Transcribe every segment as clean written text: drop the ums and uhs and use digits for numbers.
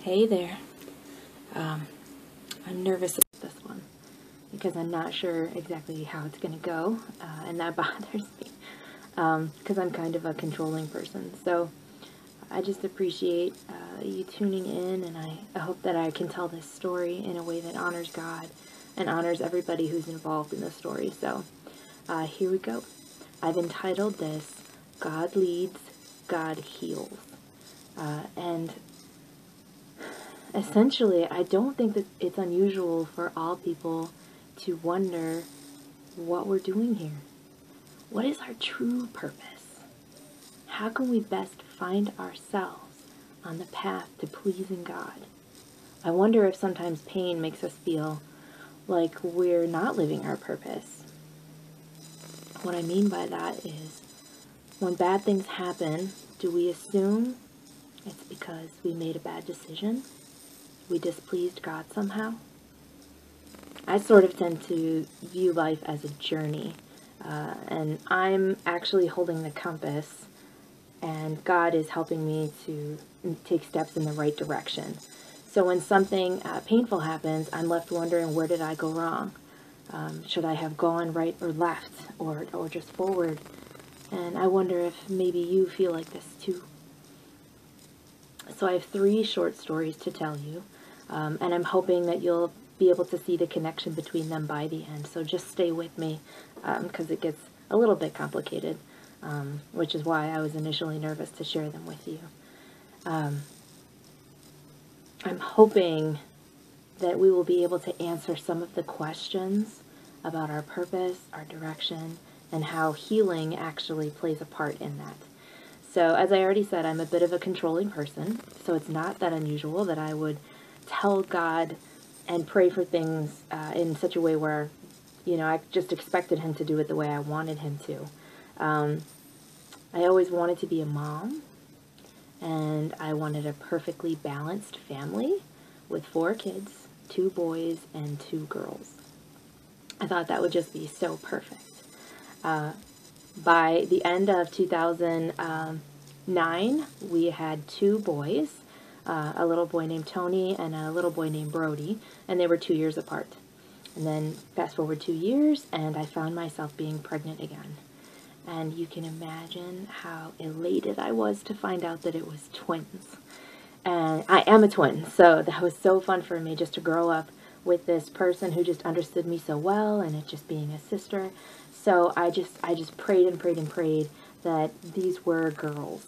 Hey there. I'm nervous about this one because I'm not sure exactly how it's going to go, and that bothers me because I'm kind of a controlling person. So I just appreciate you tuning in, and I hope that I can tell this story in a way that honors God and honors everybody who's involved in the story. So here we go. I've entitled this, God Leads, God Heals. And essentially, I don't think that it's unusual for all people to wonder what we're doing here. What is our true purpose? How can we best find ourselves on the path to pleasing God? I wonder if sometimes pain makes us feel like we're not living our purpose. What I mean by that is, when bad things happen, do we assume it's because we made a bad decision? We displeased God somehow? I sort of tend to view life as a journey, and I'm actually holding the compass, and God is helping me to take steps in the right direction. So when something painful happens, I'm left wondering, where did I go wrong? Should I have gone right or left, or just forward? And I wonder if maybe you feel like this too. So I have 3 short stories to tell you, and I'm hoping that you'll be able to see the connection between them by the end. So just stay with me, because it gets a little bit complicated, which is why I was initially nervous to share them with you. I'm hoping that we will be able to answer some of the questions about our purpose, our direction, and how healing actually plays a part in that. So, as I already said, I'm a bit of a controlling person, so it's not that unusual that I would tell God and pray for things in such a way where, I just expected Him to do it the way I wanted Him to. I always wanted to be a mom, and I wanted a perfectly balanced family with 4 kids, 2 boys and 2 girls. I thought that would just be so perfect. By the end of 2009, we had 2 boys, a little boy named Tony and a little boy named Brody, and they were 2 years apart. And then fast forward 2 years, and I found myself being pregnant again. And you can imagine how elated I was to find out that it was twins. And I am a twin, so that was so fun for me just to grow up with this person who just understood me so well, and it just being a sister. So I just prayed and prayed and prayed that these were girls.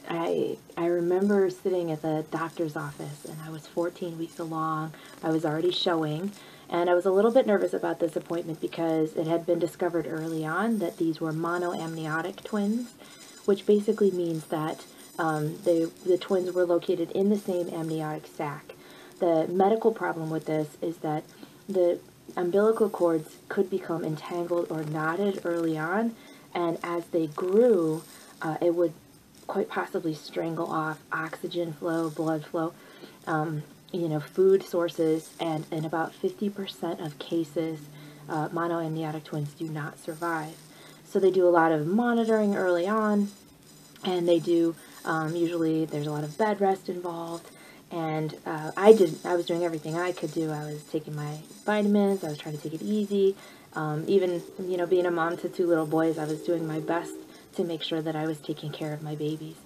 I remember sitting at the doctor's office, and I was 14 weeks along. I was already showing, and I was a little bit nervous about this appointment because it had been discovered early on that these were monoamniotic twins, which basically means that the twins were located in the same amniotic sac. The medical problem with this is that the umbilical cords could become entangled or knotted early on, and as they grew, it would quite possibly strangle off oxygen flow, blood flow, food sources, and in about 50% of cases, monoamniotic twins do not survive. So they do a lot of monitoring early on, and they do, usually there's a lot of bed rest involved, and I was doing everything I could do. I was taking my vitamins, I was trying to take it easy, even, being a mom to 2 little boys, I was doing my best to make sure that I was taking care of my babies.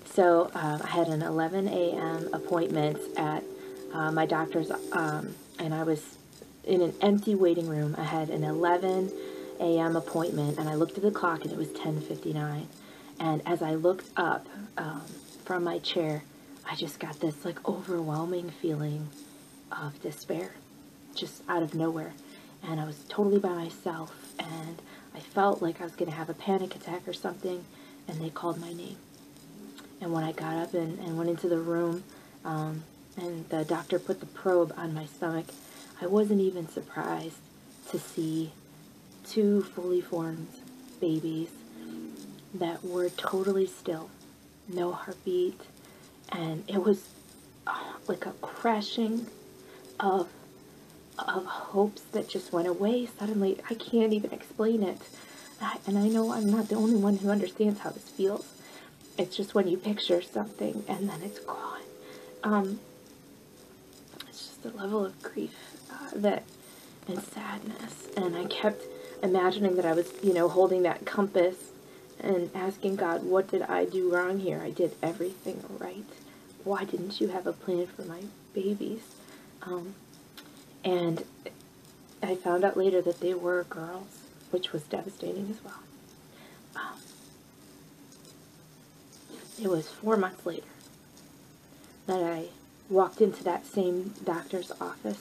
So I had an 11 a.m. appointment at my doctor's, and I was in an empty waiting room. I had an 11 a.m. appointment, and I looked at the clock, and it was 10:59. And as I looked up from my chair, I just got this overwhelming feeling of despair, just out of nowhere. And I was totally by myself, and I felt like I was going to have a panic attack or something, and they called my name. And when I got up and went into the room, and the doctor put the probe on my stomach, I wasn't even surprised to see 2 fully formed babies that were totally still, no heartbeat, and it was like a crashing of hopes that just went away suddenly. I can't even explain it. And I know I'm not the only one who understands how this feels. it's just when you picture something and then it's gone. Um, it's just a level of grief that and sadness. And I kept imagining that I was, holding that compass and asking God, what did I do wrong here? I did everything right. Why didn't you have a plan for my babies? And I found out later that they were girls, which was devastating as well. It was 4 months later that I walked into that same doctor's office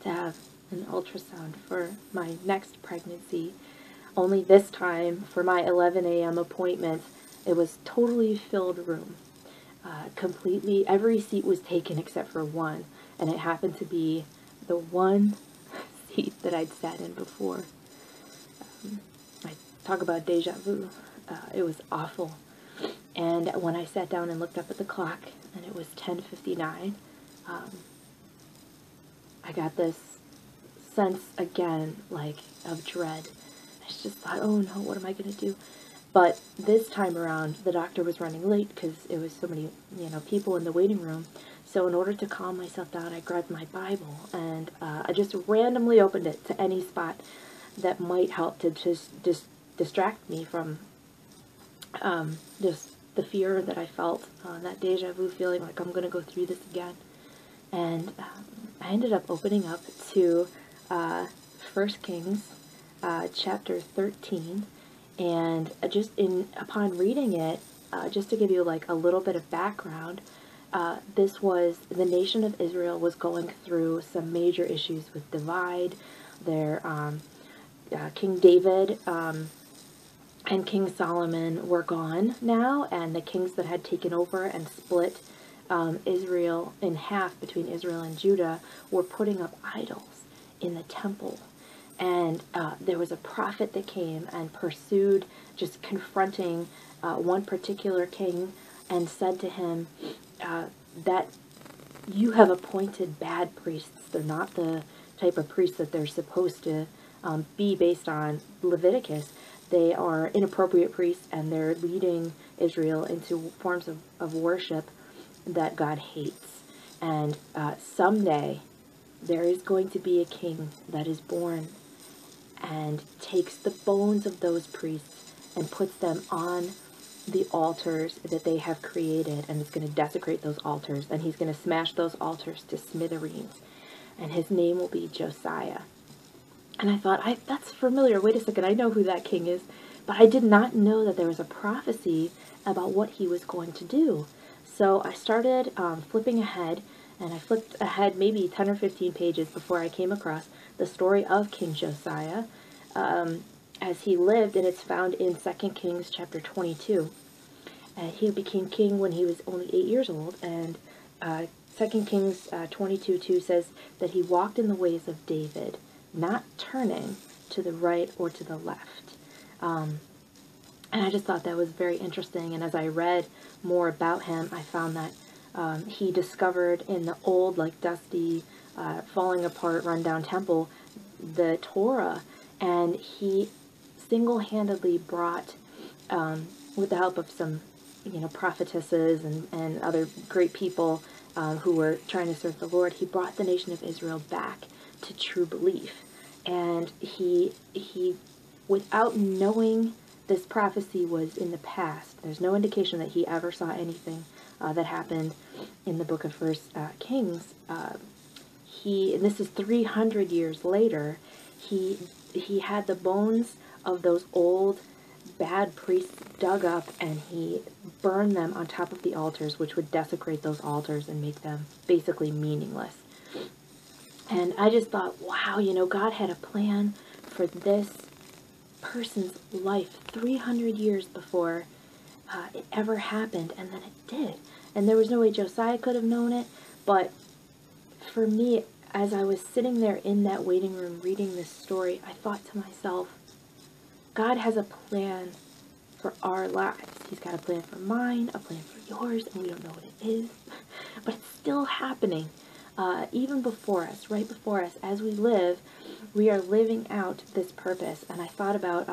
to have an ultrasound for my next pregnancy. Only this time, for my 11 a.m. appointment, it was totally filled room. Completely, every seat was taken except for one, and it happened to be the one seat that I'd sat in before. I talk about deja vu. It was awful. And when I sat down and looked up at the clock, and it was 10:59, I got this sense again, like, of dread. I just thought, oh no, what am I going to do? But this time around, the doctor was running late because it was so many, people in the waiting room. So in order to calm myself down, I grabbed my Bible and I just randomly opened it to any spot that might help to just distract me from just the fear that I felt, that deja vu feeling like I'm going to go through this again. And I ended up opening up to 1 Kings chapter 13. And upon reading it, just to give you like a little bit of background, this was, the nation of Israel was going through some major issues with divide. Their King David and King Solomon were gone now, and the kings that had taken over and split Israel in half between Israel and Judah were putting up idols in the temple. And there was a prophet that came and pursued, just confronting one particular king, and said to him that you have appointed bad priests. They're not the type of priests that they're supposed to be based on Leviticus. They are inappropriate priests, and they're leading Israel into forms of worship that God hates. And someday there is going to be a king that is born and takes the bones of those priests and puts them on the altars that they have created, and is going to desecrate those altars, and he's going to smash those altars to smithereens, and his name will be Josiah. And I thought, that's familiar. Wait a second, I know who that king is. But I did not know that there was a prophecy about what he was going to do. So I started flipping ahead, and I flipped ahead maybe 10 or 15 pages before I came across the story of King Josiah as he lived, and it's found in 2 Kings chapter 22. He became king when he was only 8 years old, and 2 Kings 22:2 says that he walked in the ways of David, not turning to the right or to the left. And I just thought that was very interesting, and as I read more about him, I found that he discovered in the old, like, dusty, falling apart, rundown temple, the Torah, and he single-handedly brought, with the help of some, prophetesses and other great people who were trying to serve the Lord, he brought the nation of Israel back to true belief. And he without knowing this prophecy was in the past, there's no indication that he ever saw anything that happened in the book of 1 Kings. And this is 300 years later, he had the bones of those old bad priests dug up, and he burned them on top of the altars, which would desecrate those altars and make them basically meaningless. And I just thought, wow, God had a plan for this person's life 300 years before it ever happened, and then it did. And there was no way Josiah could have known it, but for me, as I was sitting there in that waiting room reading this story, I thought to myself, God has a plan for our lives. He's got a plan for mine, a plan for yours, and we don't know what it is, but it's still happening. Even before us, right before us, as we live, we are living out this purpose. And I thought about,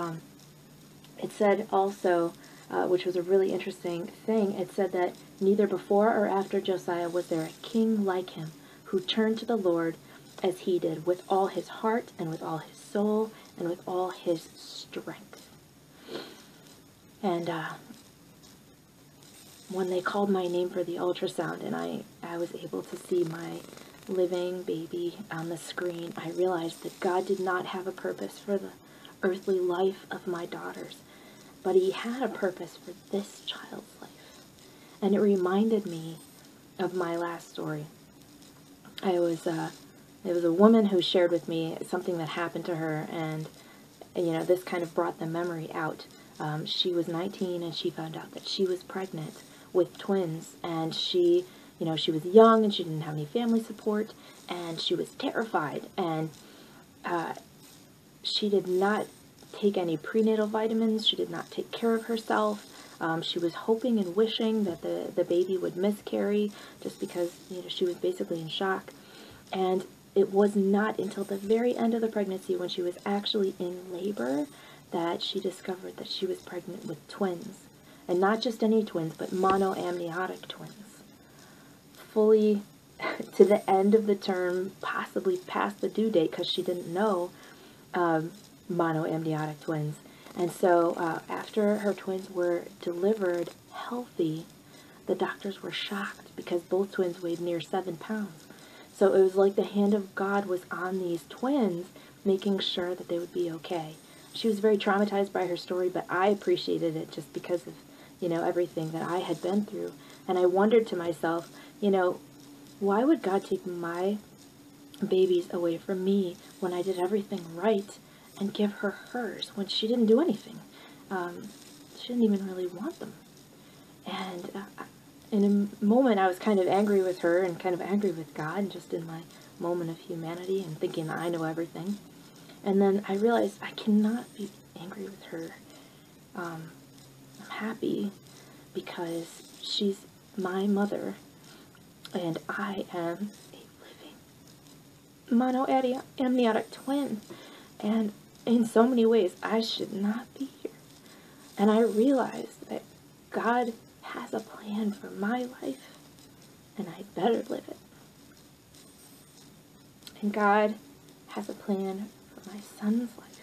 it said also which was a really interesting thing. It said that neither before or after Josiah was there a king like him who turned to the Lord as he did, with all his heart and with all his soul and with all his strength. And when they called my name for the ultrasound and I was able to see my living baby on the screen, I realized that God did not have a purpose for the earthly life of my daughters, but he had a purpose for this child's life. And it reminded me of my last story. There was a woman who shared with me something that happened to her, and this kind of brought the memory out. She was 19 and she found out that she was pregnant with twins, and she was young and she didn't have any family support, and she was terrified, and she did not take any prenatal vitamins. She did not take care of herself. She was hoping and wishing that the baby would miscarry, just because she was basically in shock. And it was not until the very end of the pregnancy, when she was actually in labor, that she discovered that she was pregnant with twins. And not just any twins, but monoamniotic twins. Fully to the end of the term, possibly past the due date, because she didn't know monoamniotic twins. And so after her twins were delivered healthy, the doctors were shocked because both twins weighed near 7 pounds. So it was like the hand of God was on these twins, making sure that they would be okay. She was very traumatized by her story, but I appreciated it just because of, everything that I had been through. And I wondered to myself, why would God take my babies away from me when I did everything right, and give her hers when she didn't do anything? She didn't even really want them. And in a moment I was kind of angry with her and kind of angry with God, just in my moment of humanity and thinking that I know everything. And then I realized I cannot be angry with her. I'm happy because she's my mother, and I am a living monoamniotic twin. And in so many ways, I should not be here. And I realized that God has a plan for my life, and I better live it. And God has a plan for my son's life,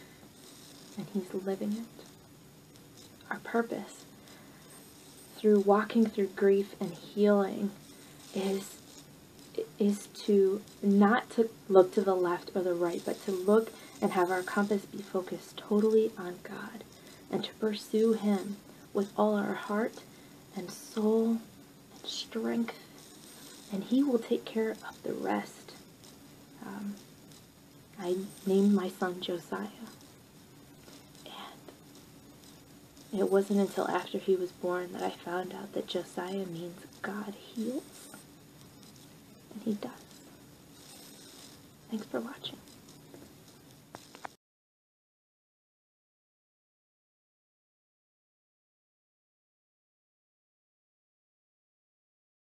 and he's living it. Our purpose through walking through grief and healing is to not to look to the left or the right, but to look and have our compass be focused totally on God, and to pursue him with all our heart and soul and strength, and he will take care of the rest. I named my son Josiah, and it wasn't until after he was born that I found out that Josiah means God heals, and he does. Thanks for watching.